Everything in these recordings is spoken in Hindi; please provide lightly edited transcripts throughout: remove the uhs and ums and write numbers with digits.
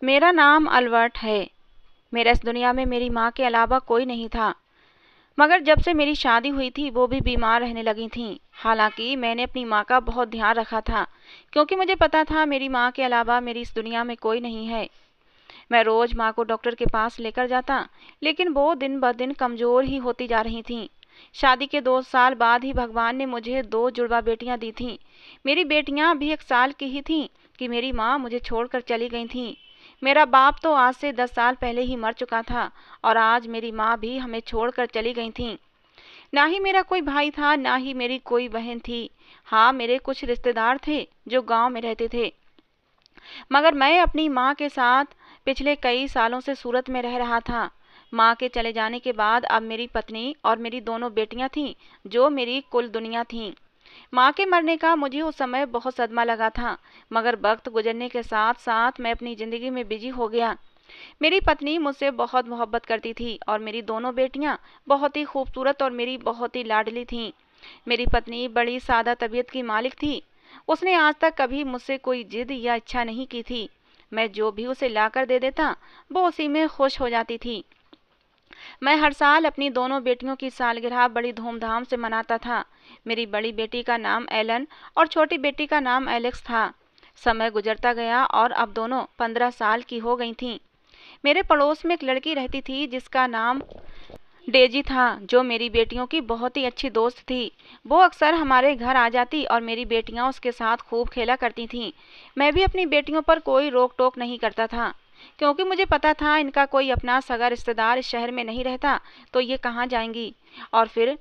मेरा नाम अल्बर्ट है। मेरा इस दुनिया में मेरी माँ के अलावा कोई नहीं था। मगर जब से मेरी शादी हुई थी वो भी बीमार रहने लगी थीं। हालांकि मैंने अपनी माँ का बहुत ध्यान रखा था, क्योंकि मुझे पता था मेरी माँ के अलावा मेरी इस दुनिया में कोई नहीं है। मैं रोज माँ को डॉक्टर के पास लेकर जाता, लेकिन वो दिन ब दिन कमजोर ही होती जा रही थीं। शादी के 2 साल बाद ही भगवान ने मुझे 2 जुड़वा बेटियां दी थीं। मेरी बेटियां भी 1 साल की ही थीं कि मेरी माँ मुझे छोड़कर चली गई थीं। मेरा बाप तो आज से 10 साल पहले ही मर चुका था, और आज मेरी माँ भी हमें छोड़कर चली गई थीं। ना ही मेरा कोई भाई था, ना ही मेरी कोई बहन थी। हाँ, मेरे कुछ रिश्तेदार थे जो गांव में रहते थे, मगर मैं अपनी माँ के साथ पिछले कई सालों से सूरत में रह रहा था। माँ के चले जाने के बाद अब मेरी पत्नी और मेरी दोनों बेटियां थीं, जो मेरी कुल दुनिया थीं। माँ के मरने का मुझे उस समय बहुत सदमा लगा था, मगर वक्त गुजरने के साथ साथ मैं अपनी ज़िंदगी में बिजी हो गया। मेरी पत्नी मुझसे बहुत मोहब्बत करती थी, और मेरी दोनों बेटियां बहुत ही खूबसूरत और मेरी बहुत ही लाडली थीं। मेरी पत्नी बड़ी सादा तबीयत की मालिक थी। उसने आज तक कभी मुझसे कोई जिद या इच्छा नहीं की थी। मैं जो भी उसे लाकर दे देता, वो उसी में खुश हो जाती थी। मैं हर साल अपनी दोनों बेटियों की सालगिरह बड़ी धूमधाम से मनाता था। मेरी बड़ी बेटी का नाम एलन और छोटी बेटी का नाम एलेक्स था। समय गुजरता गया और अब दोनों 15 साल की हो गई थीं। मेरे पड़ोस में एक लड़की रहती थी जिसका नाम डेजी था, जो मेरी बेटियों की बहुत ही अच्छी दोस्त थी। वो अक्सर हमारे घर आ जाती और मेरी बेटियां उसके साथ खूब खेला करती थीं। मैं भी अपनी बेटियों पर कोई रोक टोक नहीं करता था, क्योंकि मुझे पता था इनका कोई अपना सगा रिश्तेदार इस शहर में नहीं रहता, तो ये कहाँ जाएंगी। और फिर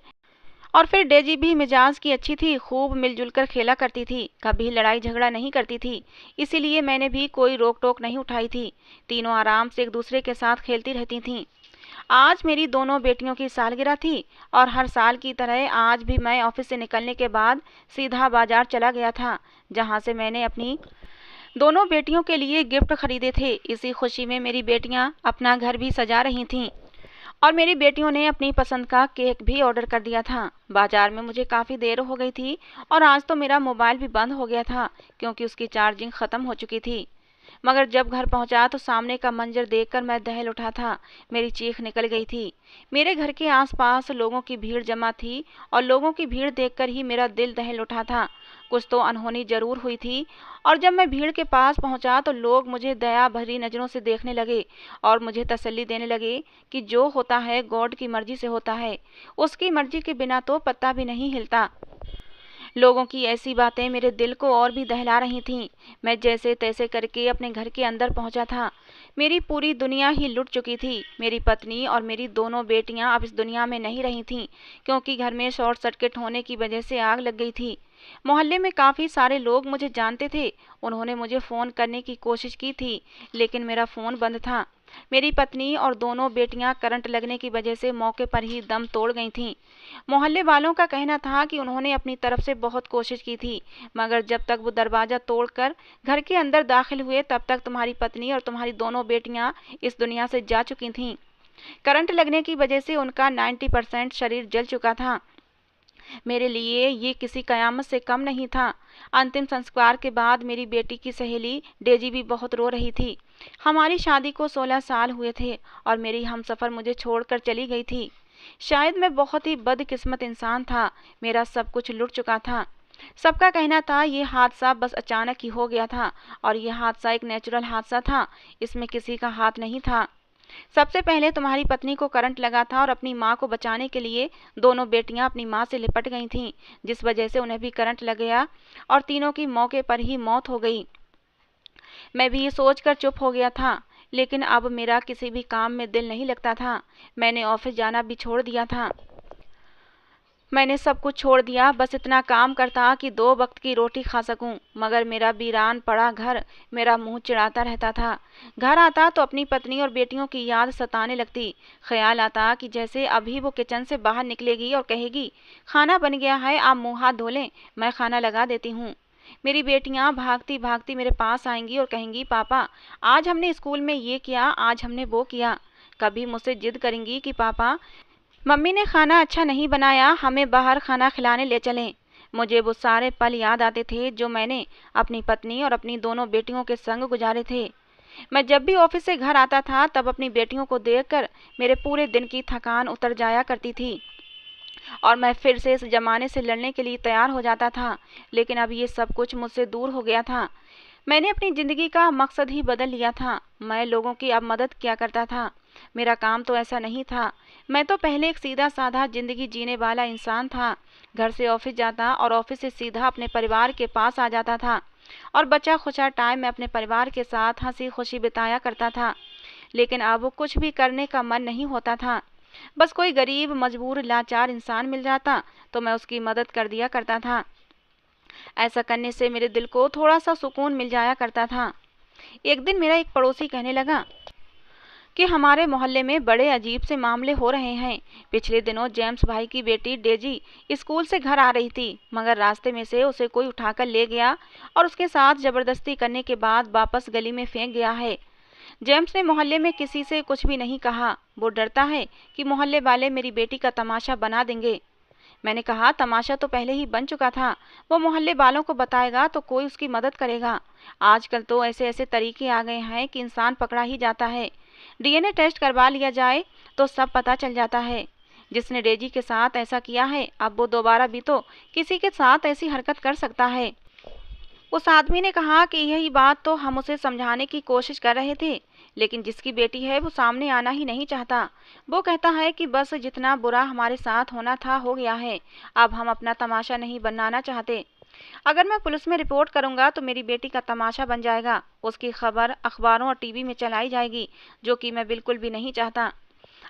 और फिर डेजी भी मिजाज की अच्छी थी, खूब मिलजुल कर खेला करती थी, कभी लड़ाई झगड़ा नहीं करती थी। इसीलिए मैंने भी कोई रोक टोक नहीं उठाई थी। तीनों आराम से एक दूसरे के साथ खेलती रहती थीं। आज मेरी दोनों बेटियों की सालगिरह थी, और हर साल की तरह आज भी मैं ऑफिस से निकलने के बाद सीधा बाजार चला गया था, जहां से मैंने अपनी दोनों बेटियों के लिए गिफ्ट खरीदे थे। इसी खुशी में मेरी बेटियां अपना घर भी सजा रही थीं, और मेरी बेटियों ने अपनी पसंद का केक भी ऑर्डर कर दिया था। बाजार में मुझे काफ़ी देर हो गई थी, और आज तो मेरा मोबाइल भी बंद हो गया था, क्योंकि उसकी चार्जिंग ख़त्म हो चुकी थी। मगर जब घर पहुंचा तो सामने का मंजर देखकर मैं दहल उठा था। मेरी चीख निकल गई थी। मेरे घर के आसपास लोगों की भीड़ जमा थी, और लोगों की भीड़ देखकर ही मेरा दिल दहल उठा था। कुछ तो अनहोनी जरूर हुई थी। और जब मैं भीड़ के पास पहुंचा तो लोग मुझे दया भरी नज़रों से देखने लगे, और मुझे तसल्ली देने लगे कि जो होता है गॉड की मर्जी से होता है, उसकी मर्जी के बिना तो पत्ता भी नहीं हिलता। लोगों की ऐसी बातें मेरे दिल को और भी दहला रही थीं। मैं जैसे तैसे करके अपने घर के अंदर पहुंचा था। मेरी पूरी दुनिया ही लुट चुकी थी। मेरी पत्नी और मेरी दोनों बेटियां अब इस दुनिया में नहीं रही थीं, क्योंकि घर में शॉर्ट सर्किट होने की वजह से आग लग गई थी। मोहल्ले में काफ़ी सारे लोग मुझे जानते थे। उन्होंने मुझे फ़ोन करने की कोशिश की थी, लेकिन मेरा फ़ोन बंद था। मेरी पत्नी और दोनों बेटियां करंट लगने की वजह से मौके पर ही दम तोड़ गई थीं। मोहल्ले वालों का कहना था कि उन्होंने अपनी तरफ से बहुत कोशिश की थी, मगर जब तक वो दरवाज़ा तोड़कर घर के अंदर दाखिल हुए तब तक तुम्हारी पत्नी और तुम्हारी दोनों बेटियां इस दुनिया से जा चुकी थीं। करंट लगने की वजह से उनका 90% शरीर जल चुका था। मेरे लिए ये किसी कयामत से कम नहीं था। अंतिम संस्कार के बाद मेरी बेटी की सहेली डेजी भी बहुत रो रही थी। हमारी शादी को 16 साल हुए थे, और मेरी हमसफ़र मुझे छोड़कर चली गई थी। शायद मैं बहुत ही बदकिस्मत इंसान था। मेरा सब कुछ लुट चुका था। सबका कहना था ये हादसा बस अचानक ही हो गया था, और यह हादसा एक नेचुरल हादसा था, इसमें किसी का हाथ नहीं था। सबसे पहले तुम्हारी पत्नी को करंट लगा था, और अपनी माँ को बचाने के लिए दोनों बेटियां अपनी माँ से लिपट गई थीं, जिस वजह से उन्हें भी करंट लग गया और तीनों की मौके पर ही मौत हो गई। मैं भी ये सोचकर चुप हो गया था, लेकिन अब मेरा किसी भी काम में दिल नहीं लगता था। मैंने ऑफिस जाना भी छोड़ दिया था। मैंने सब कुछ छोड़ दिया, बस इतना काम करता कि 2 वक्त की रोटी खा सकूं। मगर मेरा वीरान पड़ा घर मेरा मुंह चिढ़ाता रहता था। घर आता तो अपनी पत्नी और बेटियों की याद सताने लगती। ख्याल आता कि जैसे अभी वो किचन से बाहर निकलेगी और कहेगी, खाना बन गया है, आप मुंह हाथ धो लें, मैं खाना लगा देती हूँ। मेरी बेटियां भागती भागती मेरे पास आएंगी और कहेंगी, पापा आज हमने स्कूल में ये किया, आज हमने वो किया। कभी मुझसे जिद करेंगी कि पापा मम्मी ने खाना अच्छा नहीं बनाया, हमें बाहर खाना खिलाने ले चलें। मुझे वो सारे पल याद आते थे जो मैंने अपनी पत्नी और अपनी दोनों बेटियों के संग गुजारे थे। मैं जब भी ऑफिस से घर आता था तब अपनी बेटियों को देखकर मेरे पूरे दिन की थकान उतर जाया करती थी और मैं फिर से इस जमाने से लड़ने के लिए तैयार हो जाता था। लेकिन अब ये सब कुछ मुझसे दूर हो गया था। मैंने अपनी ज़िंदगी का मकसद ही बदल लिया था। मैं लोगों की अब मदद किया करता था। मेरा काम तो ऐसा नहीं था। मैं तो पहले एक सीधा-साधा ज़िंदगी जीने वाला इंसान था। घर से ऑफिस जाता और ऑफिस से सीधा अपने परिवार के पास आ जाता था और बचा-खुचा टाइम मैं अपने परिवार के साथ हँसी-खुशी बिताया करता था। लेकिन अब कुछ भी करने का मन नहीं होता था। बस कोई गरीब, मजबूर, लाचार इंसान मिल जाता तो मैं उसकी मदद कर दिया करता था। ऐसा करने से मेरे दिल को थोड़ा-सा सुकून मिल जाया करता था। एक दिन मेरा एक पड़ोसी कहने लगा कि हमारे मोहल्ले में बड़े अजीब से मामले हो रहे हैं। पिछले दिनों जेम्स भाई की बेटी डेजी स्कूल से घर आ रही थी, मगर रास्ते में से उसे कोई उठाकर ले गया और उसके साथ जबरदस्ती करने के बाद वापस गली में फेंक गया है। जेम्स ने मोहल्ले में किसी से कुछ भी नहीं कहा। वो डरता है कि मोहल्ले वाले मेरी बेटी का तमाशा बना देंगे। मैंने कहा, तमाशा तो पहले ही बन चुका था। वो मोहल्ले वालों को बताएगा तो कोई उसकी मदद करेगा। आजकल तो ऐसे ऐसे तरीके आ गए हैं कि इंसान पकड़ा ही जाता है। डीएनए टेस्ट करवा लिया जाए तो सब पता चल जाता है। जिसने डेजी के साथ ऐसा किया है, अब वो दोबारा भी तो किसी के साथ ऐसी हरकत कर सकता है। उस आदमी ने कहा कि यही बात तो हम उसे समझाने की कोशिश कर रहे थे, लेकिन जिसकी बेटी है वो सामने आना ही नहीं चाहता। वो कहता है कि बस जितना बुरा हमारे साथ होना था हो गया है, अब हम अपना तमाशा नहीं बनाना चाहते। अगर मैं पुलिस में रिपोर्ट करूंगा तो मेरी बेटी का तमाशा बन जाएगा, उसकी खबर अखबारों और टीवी में चलाई जाएगी, जो कि मैं बिल्कुल भी नहीं चाहता।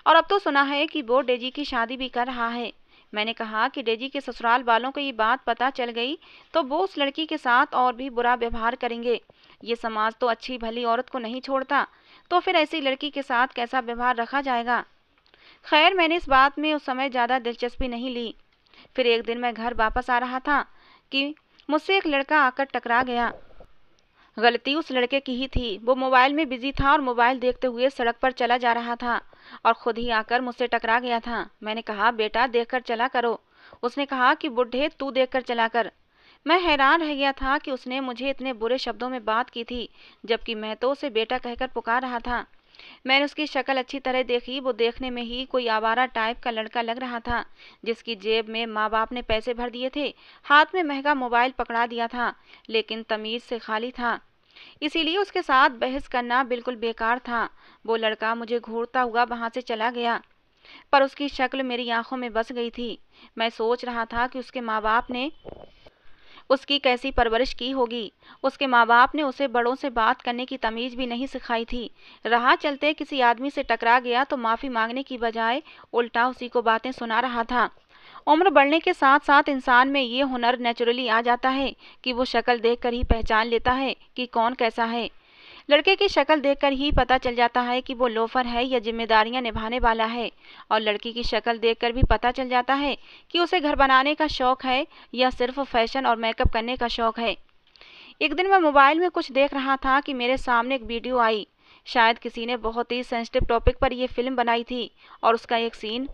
और अब तो सुना है कि वो डेजी की शादी भी कर रहा है। मैंने कहा कि डेजी के ससुराल वालों को ये बात पता चल गई तो वो उस लड़की के साथ और भी बुरा व्यवहार करेंगे। ये समाज तो अच्छी भली औरत को नहीं छोड़ता, तो फिर ऐसी लड़की के साथ कैसा व्यवहार रखा जाएगा। खैर, मैंने इस बात में उस समय ज़्यादा दिलचस्पी नहीं ली। फिर एक दिन मैं घर वापस आ रहा था कि मुझसे एक लड़का आकर टकरा गया। गलती उस लड़के की ही थी। वो मोबाइल में बिजी था और मोबाइल देखते हुए सड़क पर चला जा रहा था और खुद ही आकर मुझसे टकरा गया था। मैंने कहा, बेटा देखकर चला करो। उसने कहा कि बुढ़े तू देखकर चला कर। मैं हैरान रह गया था कि उसने मुझे इतने बुरे शब्दों में बात की थी, जबकि मैं तो उसे बेटा कहकर पुकार रहा था। मैंने उसकी शक्ल अच्छी तरह देखी। वो देखने में ही कोई आवारा टाइप का लड़का लग रहा था, जिसकी जेब में माँ बाप ने पैसे भर दिए थे, हाथ में महंगा मोबाइल पकड़ा दिया था, लेकिन तमीज से खाली था। इसीलिए उसके साथ बहस करना बिल्कुल बेकार था। वो लड़का मुझे घूरता हुआ वहां से चला गया, पर उसकी शक्ल मेरी आंखों में बस गई थी। मैं सोच रहा था कि उसके माँ बाप ने उसकी कैसी परवरिश की होगी। उसके माँ बाप ने उसे बड़ों से बात करने की तमीज भी नहीं सिखाई थी। राह चलते किसी आदमी से टकरा गया तो माफ़ी मांगने की बजाय उल्टा उसी को बातें सुना रहा था। उम्र बढ़ने के साथ साथ इंसान में ये हुनर नेचुरली आ जाता है कि वो शक्ल देखकर ही पहचान लेता है कि कौन कैसा है। लड़के की शक्ल देखकर ही पता चल जाता है कि वो लोफर है या जिम्मेदारियां निभाने वाला है, और लड़की की शक्ल देखकर भी पता चल जाता है कि उसे घर बनाने का शौक है या सिर्फ फैशन और मेकअप करने का शौक है। एक दिन मैं मोबाइल में कुछ देख रहा था कि मेरे सामने एक वीडियो आई। शायद किसी ने बहुत ही सेंसिटिव टॉपिक पर यह फिल्म बनाई थी, और उसका एक सीन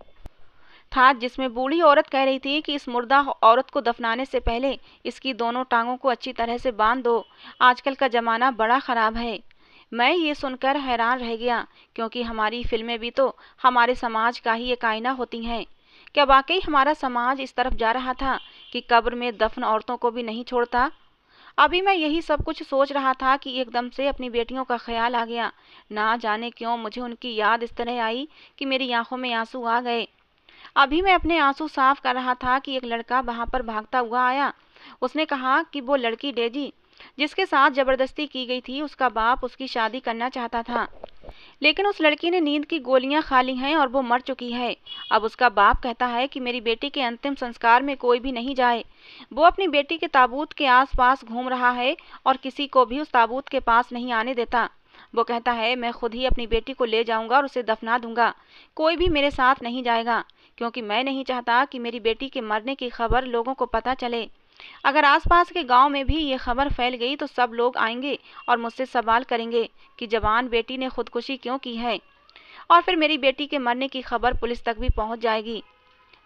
था जिसमें बूढ़ी औरत कह रही थी कि इस मुर्दा औरत को दफनाने से पहले इसकी दोनों टांगों को अच्छी तरह से बांध दो। आजकल का ज़माना बड़ा ख़राब है। मैं ये सुनकर हैरान रह गया, क्योंकि हमारी फिल्में भी तो हमारे समाज का ही एक आईना होती हैं। क्या वाकई हमारा समाज इस तरफ जा रहा था कि कब्र में दफन औरतों को भी नहीं छोड़ता? अभी मैं यही सब कुछ सोच रहा था कि एकदम से अपनी बेटियों का ख्याल आ गया। ना जाने क्यों मुझे उनकी याद इस तरह आई कि मेरी आंखों में आंसू आ गए। अभी मैं अपने आंसू साफ कर रहा था कि एक लड़का वहां पर भागता हुआ आया। उसने कहा कि वो लड़की डेजी जिसके साथ जबरदस्ती की गई थी, उसका बाप उसकी शादी करना चाहता था, लेकिन उस लड़की ने नींद की गोलियां खा ली हैं और वो मर चुकी है। अब उसका बाप कहता है कि मेरी बेटी के अंतिम संस्कार में कोई भी नहीं जाए। वो अपनी बेटी के ताबूत के आसपास घूम रहा है और किसी को भी उस ताबूत के पास नहीं आने देता। वो कहता है, मैं खुद ही अपनी बेटी को ले जाऊंगा और उसे दफना दूंगा, कोई भी मेरे साथ नहीं जाएगा, क्योंकि मैं नहीं चाहता कि मेरी बेटी के मरने की खबर लोगों को पता चले। अगर आसपास के गांव में भी ये खबर फैल गई तो सब लोग आएंगे और मुझसे सवाल करेंगे कि जवान बेटी ने खुदकुशी क्यों की है, और फिर मेरी बेटी के मरने की खबर पुलिस तक भी पहुंच जाएगी।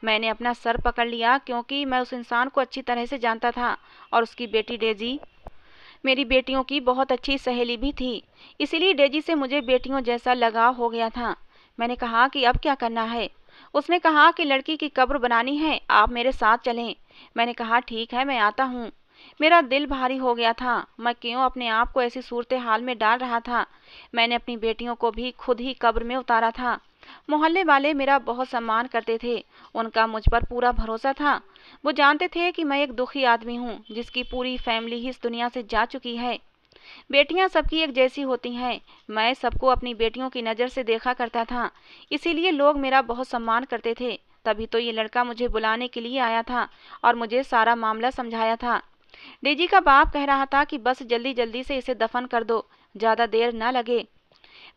मैंने अपना सर पकड़ लिया, क्योंकि मैं उस इंसान को अच्छी तरह से जानता था और उसकी बेटी डेजी मेरी बेटियों की बहुत अच्छी सहेली भी थी, इसीलिए डेजी से मुझे बेटियों जैसा लगाव हो गया था। मैंने कहा कि अब क्या करना है। उसने कहा कि लड़की की कब्र बनानी है, आप मेरे साथ चलें। मैंने कहा ठीक है, मैं आता हूँ। मेरा दिल भारी हो गया था। मैं क्यों अपने आप को ऐसी सूरत हाल में डाल रहा था। मैंने अपनी बेटियों को भी खुद ही कब्र में उतारा था। मोहल्ले वाले मेरा बहुत सम्मान करते थे, उनका मुझ पर पूरा भरोसा था। वो जानते थे कि मैं एक दुखी आदमी हूँ जिसकी पूरी फैमिली ही इस दुनिया से जा चुकी है। बेटियां सबकी एक जैसी होती हैं। मैं सबको अपनी बेटियों की नज़र से देखा करता था, इसीलिए लोग मेरा बहुत सम्मान करते थे। तभी तो ये लड़का मुझे बुलाने के लिए आया था और मुझे सारा मामला समझाया था। डेजी का बाप कह रहा था कि बस जल्दी जल्दी से इसे दफन कर दो, ज़्यादा देर न लगे।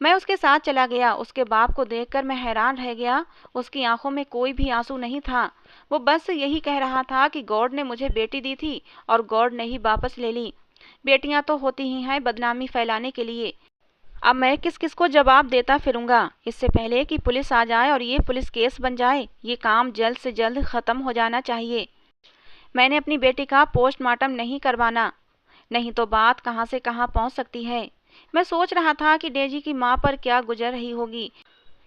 मैं उसके साथ चला गया। उसके बाप को देखकर मैं हैरान रह गया। उसकी आंखों में कोई भी आंसू नहीं था। वो बस यही कह रहा था कि गॉड ने मुझे बेटी दी थी और गॉड ने ही वापस ले ली। बेटियां तो होती ही हैं बदनामी फैलाने के लिए। अब मैं किस किस को जवाब देता फिरूंगा। इससे पहले कि पुलिस आ जाए और ये पुलिस केस बन जाए, ये काम जल्द से जल्द ख़त्म हो जाना चाहिए। मैंने अपनी बेटी का पोस्टमार्टम नहीं करवाना, नहीं तो बात कहाँ से कहाँ पहुँच सकती है। मैं सोच रहा था कि डेजी की माँ पर क्या गुजर रही होगी,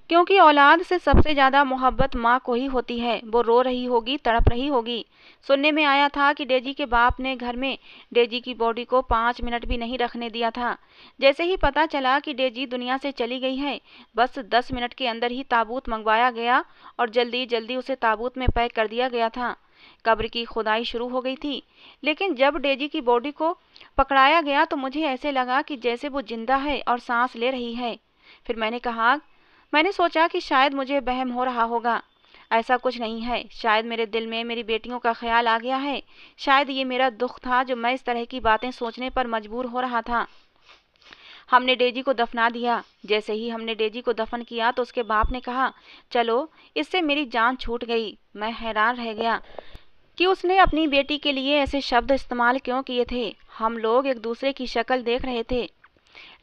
क्योंकि औलाद से सबसे ज़्यादा मोहब्बत माँ को ही होती है। वो रो रही होगी, तड़प रही होगी। सुनने में आया था कि डेजी के बाप ने घर में डेजी की बॉडी को 5 मिनट भी नहीं रखने दिया था। जैसे ही पता चला कि डेजी दुनिया से चली गई है, बस 10 मिनट के अंदर ही ताबूत मंगवाया गया और जल्दी जल्दी उसे ताबूत में पैक कर दिया गया था। कब्र की खुदाई शुरू हो गई थी, लेकिन जब डेजी की बॉडी को पकड़ाया गया तो मुझे ऐसे लगा कि जैसे वो जिंदा है और सांस ले रही है। फिर मैंने सोचा कि शायद मुझे वहम हो रहा होगा। ऐसा कुछ नहीं है। शायद मेरे दिल में मेरी बेटियों का ख्याल आ गया है। शायद ये मेरा दुख था जो मैं इस तरह की बातें सोचने पर मजबूर हो रहा था। हमने डेजी को दफना दिया। जैसे ही हमने डेजी को दफन किया तो उसके बाप ने कहा, चलो, इससे मेरी जान छूट गई। मैं हैरान रह गया कि उसने अपनी बेटी के लिए ऐसे शब्द इस्तेमाल क्यों किए थे। हम लोग एक दूसरे की शक्ल देख रहे थे।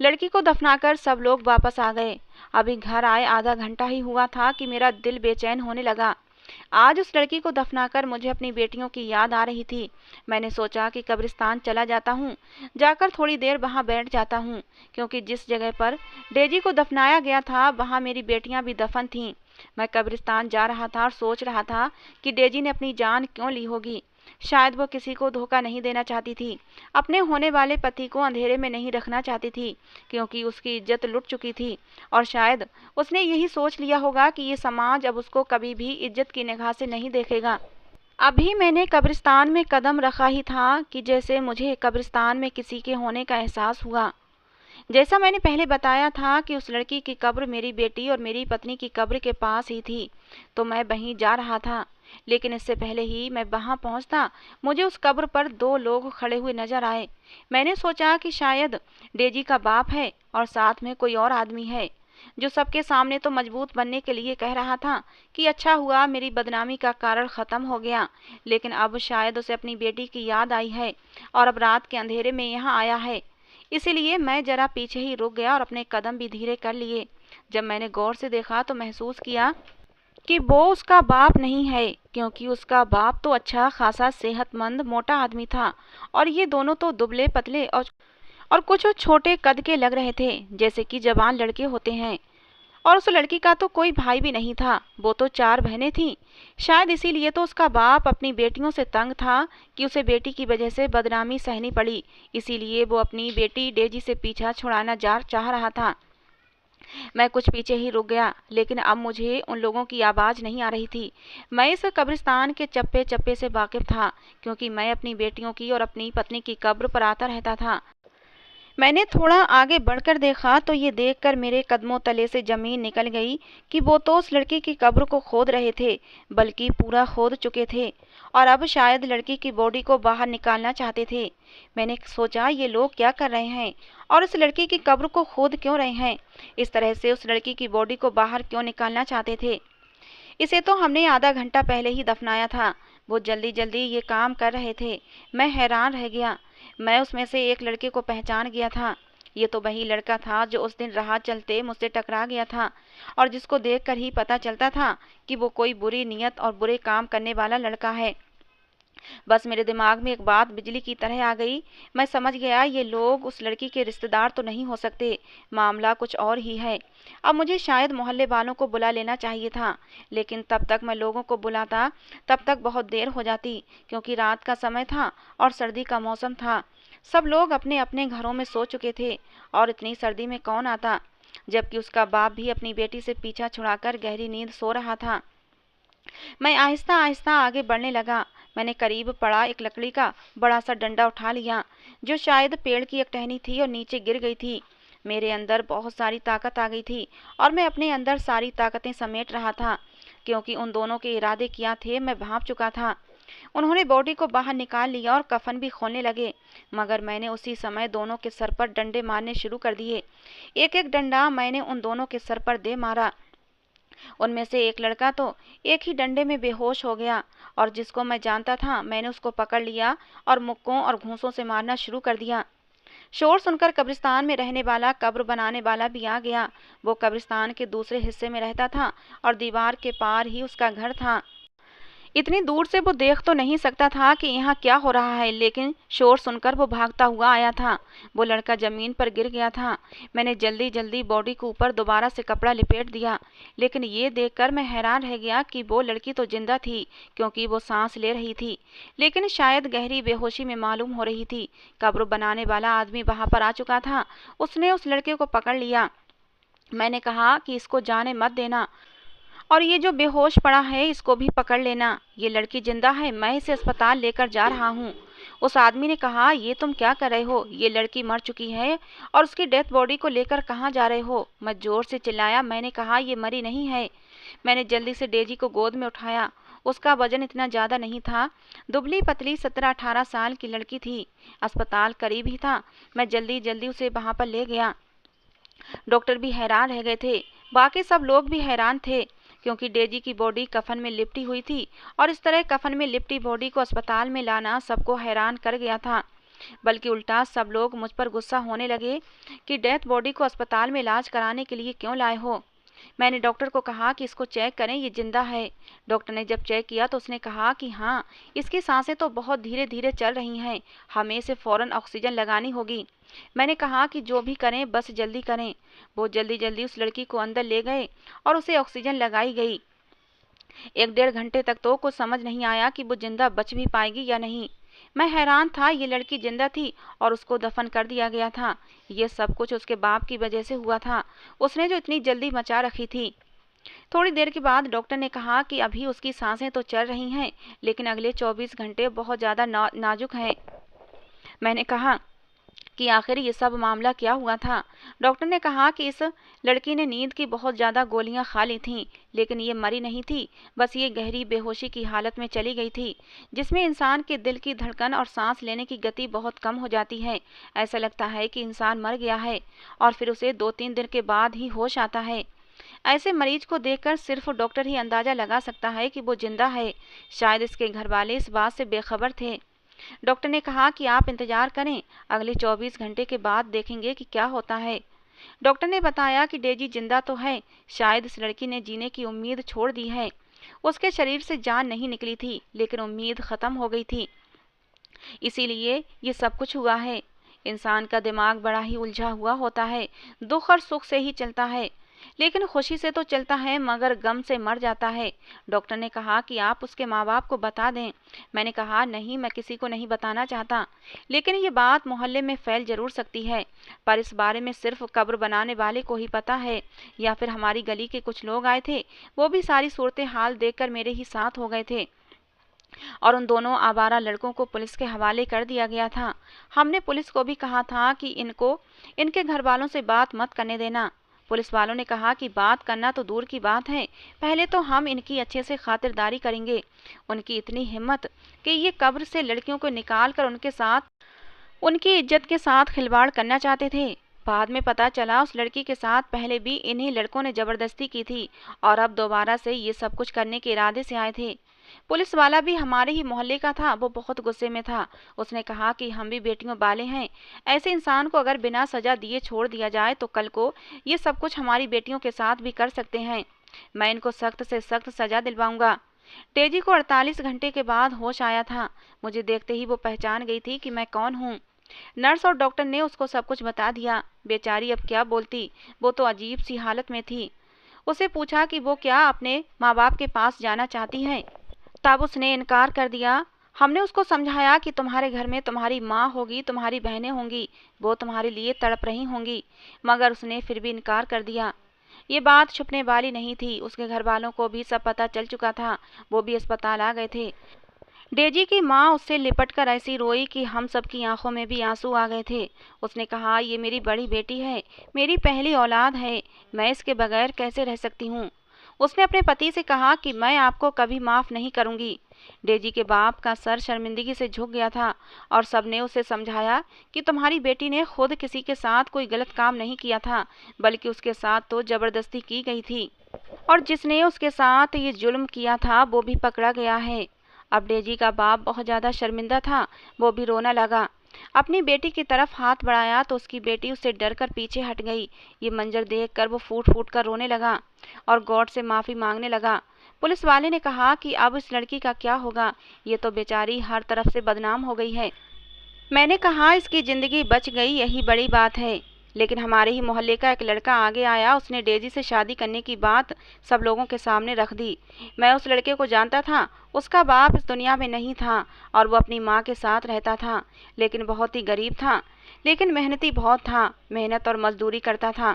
लड़की को दफनाकर सब लोग वापस आ गए। अभी घर आए आधा घंटा ही हुआ था कि मेरा दिल बेचैन होने लगा। आज उस लड़की को दफनाकर मुझे अपनी बेटियों की याद आ रही थी। मैंने सोचा कि कब्रिस्तान चला जाता हूँ, जाकर थोड़ी देर वहाँ बैठ जाता हूँ, क्योंकि जिस जगह पर डेजी को दफनाया गया था वहाँ मेरी बेटियाँ भी दफन थीं। मैं कब्रिस्तान जा रहा था और सोच रहा था कि डेजी ने अपनी जान क्यों ली होगी। शायद वो किसी को धोखा नहीं देना चाहती थी, अपने होने वाले पति को अंधेरे में नहीं रखना चाहती थी, क्योंकि उसकी इज्जत लुट चुकी थी। और शायद उसने यही सोच लिया होगा कि ये समाज अब उसको कभी भी इज्जत की निगाह से नहीं देखेगा। अभी मैंने कब्रिस्तान में कदम रखा ही था कि जैसे मुझे कब्रिस्तान में किसी के होने का एहसास हुआ। जैसा मैंने पहले बताया था कि उस लड़की की कब्र मेरी बेटी और मेरी पत्नी की कब्र के पास ही थी, तो मैं वहीं जा रहा था। लेकिन इससे पहले ही मैं वहां पहुंचता, मुझे उस कब्र पर 2 लोग खड़े हुए नजर आए। मैंने सोचा कि शायद डेजी का बाप है और साथ में कोई और आदमी है, जो सबके सामने तो मजबूत बनने के लिए कह रहा था कि अच्छा हुआ मेरी बदनामी का कारण ख़त्म हो गया, लेकिन अब शायद उसे अपनी बेटी की याद आई है और अब रात के अंधेरे में यहाँ आया है। इसीलिए मैं जरा पीछे ही रुक गया और अपने कदम भी धीरे कर लिए। जब मैंने गौर से देखा तो महसूस किया कि वो उसका बाप नहीं है, क्योंकि उसका बाप तो अच्छा खासा सेहतमंद मोटा आदमी था और ये दोनों तो दुबले पतले और कुछ छोटे कद के लग रहे थे, जैसे कि जवान लड़के होते हैं। और उस लड़की का तो कोई भाई भी नहीं था, वो तो 4 बहनें थीं। शायद इसीलिए तो उसका बाप अपनी बेटियों से तंग था कि उसे बेटी की वजह से बदनामी सहनी पड़ी। इसीलिए वो अपनी बेटी डेजी से पीछा छुड़ाना चाह रहा था। मैं कुछ पीछे ही रुक गया, लेकिन अब मुझे उन लोगों की आवाज़ नहीं आ रही थी। मैं इस कब्रिस्तान के चप्पे चप्पे से वाकिफ था, क्योंकि मैं अपनी बेटियों की और अपनी पत्नी की कब्र पर आता रहता था। मैंने थोड़ा आगे बढ़कर देखा तो ये देखकर मेरे कदमों तले से ज़मीन निकल गई कि वो तो उस लड़की की कब्र को खोद रहे थे, बल्कि पूरा खोद चुके थे और अब शायद लड़की की बॉडी को बाहर निकालना चाहते थे। मैंने सोचा ये लोग क्या कर रहे हैं और उस लड़की की कब्र को खोद क्यों रहे हैं, इस तरह से उस लड़की की बॉडी को बाहर क्यों निकालना चाहते थे। इसे तो हमने आधा घंटा पहले ही दफनाया था। वो जल्दी जल्दी ये काम कर रहे थे। मैं हैरान रह गया। मैं उसमें से एक लड़के को पहचान गया था। ये तो वही लड़का था जो उस दिन राह चलते मुझसे टकरा गया था और जिसको देखकर ही पता चलता था कि वो कोई बुरी नीयत और बुरे काम करने वाला लड़का है। बस मेरे दिमाग में एक बात बिजली की तरह आ गई। मैं समझ गया ये लोग उस लड़की के रिश्तेदार तो नहीं हो सकते, मामला कुछ और ही है। अब मुझे शायद मोहल्ले वालों को बुला लेना चाहिए था, लेकिन तब तक मैं लोगों को बुलाता तब तक बहुत देर हो जाती, क्योंकि रात का समय था और सर्दी का मौसम था। सब लोग अपने अपने घरों में सो चुके थे और इतनी सर्दी में कौन आता, जबकि उसका बाप भी अपनी बेटी से पीछा छुड़ाकर गहरी नींद सो रहा था। मैं आहिस्ता आहिस्ता आगे बढ़ने लगा। मैंने करीब पड़ा एक लकड़ी का बड़ा सा डंडा उठा लिया, जो शायद पेड़ की एक टहनी थी और नीचे गिर गई थी। मेरे अंदर बहुत सारी ताकत आ गई थी और मैं अपने अंदर सारी ताकतें समेट रहा था, क्योंकि उन दोनों के इरादे क्या थे मैं भांप चुका था। उन्होंने बॉडी को बाहर निकाल लिया और कफन भी खोलने लगे, मगर मैंने उसी समय दोनों के सर पर डंडे मारने शुरू कर दिए। एक एक डंडा मैंने उन दोनों के सर पर दे मारा। उनमें से एक लड़का तो एक ही डंडे में बेहोश हो गया, और जिसको मैं जानता था मैंने उसको पकड़ लिया और मुक्कों और घूंसों से मारना शुरू कर दिया। शोर सुनकर कब्रिस्तान में रहने वाला कब्र बनाने वाला भी आ गया। वो कब्रिस्तान के दूसरे हिस्से में रहता था और दीवार के पार ही उसका घर था। इतनी दूर से वो देख तो नहीं सकता था कि यहाँ क्या हो रहा है, लेकिन शोर सुनकर वो भागता हुआ आया था। वो लड़का जमीन पर गिर गया था। मैंने जल्दी जल्दी बॉडी को ऊपर दोबारा से कपड़ा लिपेट दिया, लेकिन ये देखकर मैं हैरान रह गया कि वो लड़की तो जिंदा थी, क्योंकि वो सांस ले रही थी, लेकिन शायद गहरी बेहोशी में मालूम हो रही थी। कब्र बनाने वाला आदमी वहां पर आ चुका था। उसने उस लड़के को पकड़ लिया। मैंने कहा कि इसको जाने मत देना, और ये जो बेहोश पड़ा है इसको भी पकड़ लेना। ये लड़की जिंदा है, मैं इसे अस्पताल लेकर जा रहा हूँ। उस आदमी ने कहा, ये तुम क्या कर रहे हो? ये लड़की मर चुकी है और उसकी डेथ बॉडी को लेकर कहाँ जा रहे हो? मैं जोर से चिल्लाया। मैंने कहा, ये मरी नहीं है। मैंने जल्दी से डेजी को गोद में उठाया। उसका वजन इतना ज्यादा नहीं था। दुबली पतली 17-18 साल की लड़की थी। अस्पताल करीब ही था। मैं जल्दी जल्दी उसे वहां पर ले गया। डॉक्टर भी हैरान रह गए थे। बाकी सब लोग भी हैरान थे, क्योंकि डेजी की बॉडी कफन में लिपटी हुई थी, और इस तरह कफन में लिपटी बॉडी को अस्पताल में लाना सबको हैरान कर गया था। बल्कि उल्टा सब लोग मुझ पर गुस्सा होने लगे कि डेथ बॉडी को अस्पताल में इलाज कराने के लिए क्यों लाए हो। मैंने डॉक्टर को कहा कि इसको चेक करें, ये जिंदा है। डॉक्टर ने जब चेक किया तो उसने कहा कि हाँ, इसकी सांसें तो बहुत धीरे धीरे चल रही हैं, हमें इसे फौरन ऑक्सीजन लगानी होगी। मैंने कहा कि जो भी करें बस जल्दी करें। वो जल्दी जल्दी उस लड़की को अंदर ले गए और उसे ऑक्सीजन लगाई गई। 1-1.5 घंटे तक तो कुछ समझ नहीं आया कि वो जिंदा बच भी पाएगी या नहीं। मैं हैरान था, ये लड़की जिंदा थी और उसको दफन कर दिया गया था। ये सब कुछ उसके बाप की वजह से हुआ था, उसने जो इतनी जल्दी मचा रखी थी। थोड़ी देर के बाद डॉक्टर ने कहा कि अभी उसकी सांसें तो चल रही हैं, लेकिन अगले 24 घंटे बहुत ज़्यादा नाजुक हैं। मैंने कहा कि आखिर ये सब मामला क्या हुआ था। डॉक्टर ने कहा कि इस लड़की ने नींद की बहुत ज़्यादा गोलियां खा ली थीं, लेकिन ये मरी नहीं थी, बस ये गहरी बेहोशी की हालत में चली गई थी, जिसमें इंसान के दिल की धड़कन और सांस लेने की गति बहुत कम हो जाती है। ऐसा लगता है कि इंसान मर गया है और फिर उसे 2-3 दिन के बाद ही होश आता है। ऐसे मरीज को देखकर सिर्फ डॉक्टर ही अंदाजा लगा सकता है कि वो जिंदा है। शायद इसके घर वाले इस बात से बेखबर थे। डॉक्टर ने कहा कि आप इंतजार करें, अगले 24 घंटे के बाद देखेंगे कि क्या होता है। डॉक्टर ने बताया कि डेजी जिंदा तो है, शायद इस लड़की ने जीने की उम्मीद छोड़ दी है। उसके शरीर से जान नहीं निकली थी, लेकिन उम्मीद खत्म हो गई थी, इसीलिए ये सब कुछ हुआ है। इंसान का दिमाग बड़ा ही उलझा हुआ होता है, दुख और सुख से ही चलता है, लेकिन खुशी से तो चलता है मगर गम से मर जाता है। डॉक्टर ने कहा कि आप उसके माँ बाप को बता दें। मैंने कहा, नहीं, मैं किसी को नहीं बताना चाहता, लेकिन ये बात मोहल्ले में फैल जरूर सकती है, पर इस बारे में सिर्फ कब्र बनाने वाले को ही पता है, या फिर हमारी गली के कुछ लोग आए थे, वो भी सारी सूरत हाल देखकर मेरे ही साथ हो गए थे, और उन दोनों आवारा लड़कों को पुलिस के हवाले कर दिया गया था। हमने पुलिस को भी कहा था कि इनको इनके घर वालों से बात मत करने देना। पुलिस वालों ने कहा कि बात करना तो दूर की बात है, पहले तो हम इनकी अच्छे से खातिरदारी करेंगे। उनकी इतनी हिम्मत कि ये कब्र से लड़कियों को निकाल कर उनके साथ उनकी इज्जत के साथ खिलवाड़ करना चाहते थे। बाद में पता चला उस लड़की के साथ पहले भी इन्हीं लड़कों ने जबरदस्ती की थी, और अब दोबारा से ये सब कुछ करने के इरादे से आए थे। पुलिस वाला भी हमारे ही मोहल्ले का था, वो बहुत गुस्से में था। उसने कहा कि हम भी बेटियों वाले हैं, ऐसे इंसान को अगर बिना सजा दिए छोड़ दिया जाए तो कल को ये सब कुछ हमारी बेटियों के साथ भी कर सकते हैं। मैं इनको सख्त से सख्त सजा दिलवाऊंगा। डेजी को 48 घंटे के बाद होश आया था। मुझे देखते ही वो पहचान गई थी कि मैं कौन हूँ। नर्स और डॉक्टर ने उसको सब कुछ बता दिया। बेचारी अब क्या बोलती, वो तो अजीब सी हालत में थी। उसे पूछा कि वो क्या अपने माँ बाप के पास जाना चाहती है, तब उसने इनकार कर दिया। हमने उसको समझाया कि तुम्हारे घर में तुम्हारी माँ होगी, तुम्हारी बहनें होंगी, वो तुम्हारे लिए तड़प रही होंगी, मगर उसने फिर भी इनकार कर दिया। ये बात छुपने वाली नहीं थी, उसके घर वालों को भी सब पता चल चुका था। वो भी अस्पताल आ गए थे। डेजी की माँ उससे लिपटकर ऐसी रोई कि हम सबकी आंखों में भी आंसू आ गए थे। उसने कहा, ये मेरी बड़ी बेटी है, मेरी पहली औलाद है, मैं इसके बगैर कैसे रह सकती हूँ। उसने अपने पति से कहा कि मैं आपको कभी माफ़ नहीं करूँगी। डेजी के बाप का सर शर्मिंदगी से झुक गया था और सबने उसे समझाया कि तुम्हारी बेटी ने खुद किसी के साथ कोई गलत काम नहीं किया था, बल्कि उसके साथ तो ज़बरदस्ती की गई थी, और जिसने उसके साथ ये जुल्म किया था वो भी पकड़ा गया है। अब डेजी का बाप बहुत ज़्यादा शर्मिंदा था, वो भी रोना लगा। अपनी बेटी की तरफ हाथ बढ़ाया तो उसकी बेटी उससे डरकर पीछे हट गई। ये मंजर देखकर वो फूट फूट कर रोने लगा और गॉड से माफ़ी मांगने लगा। पुलिस वाले ने कहा कि अब इस लड़की का क्या होगा, ये तो बेचारी हर तरफ से बदनाम हो गई है। मैंने कहा, इसकी ज़िंदगी बच गई, यही बड़ी बात है। लेकिन हमारे ही मोहल्ले का एक लड़का आगे आया, उसने डेजी से शादी करने की बात सब लोगों के सामने रख दी। मैं उस लड़के को जानता था, उसका बाप इस दुनिया में नहीं था और वो अपनी माँ के साथ रहता था, लेकिन बहुत ही गरीब था, लेकिन मेहनती बहुत था, मेहनत और मजदूरी करता था।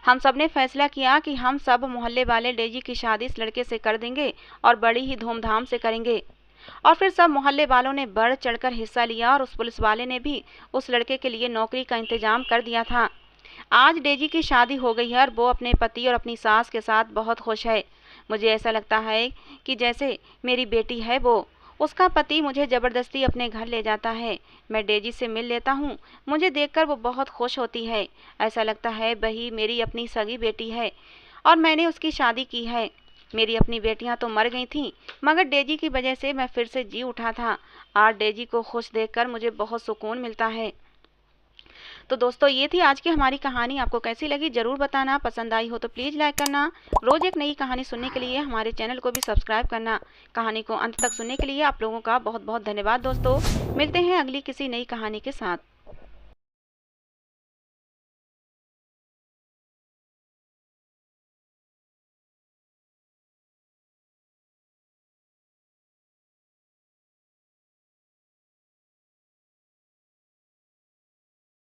हम सब ने फैसला किया कि हम सब मोहल्ले वाले डेजी की शादी इस लड़के से कर देंगे और बड़ी ही धूमधाम से करेंगे। और फिर सब मोहल्ले वालों ने बढ़ चढ़कर हिस्सा लिया और उस पुलिस वाले ने भी उस लड़के के लिए नौकरी का इंतजाम कर दिया था। आज डेजी की शादी हो गई है और वो अपने पति और अपनी सास के साथ बहुत खुश है। मुझे ऐसा लगता है कि जैसे मेरी बेटी है वो, उसका पति मुझे ज़बरदस्ती अपने घर ले जाता है। मैं डेजी से मिल लेता हूँ, मुझे देखकर वो बहुत खुश होती है। ऐसा लगता है वही मेरी अपनी सगी बेटी है और मैंने उसकी शादी की है। मेरी अपनी बेटियां तो मर गई थीं, मगर डेजी की वजह से मैं फिर से जी उठा था। आज डेजी को खुश देखकर मुझे बहुत सुकून मिलता है। तो दोस्तों, ये थी आज की हमारी कहानी। आपको कैसी लगी ज़रूर बताना। पसंद आई हो तो प्लीज़ लाइक करना। रोज़ एक नई कहानी सुनने के लिए हमारे चैनल को भी सब्सक्राइब करना। कहानी को अंत तक सुनने के लिए आप लोगों का बहुत बहुत धन्यवाद दोस्तों। मिलते हैं अगली किसी नई कहानी के साथ।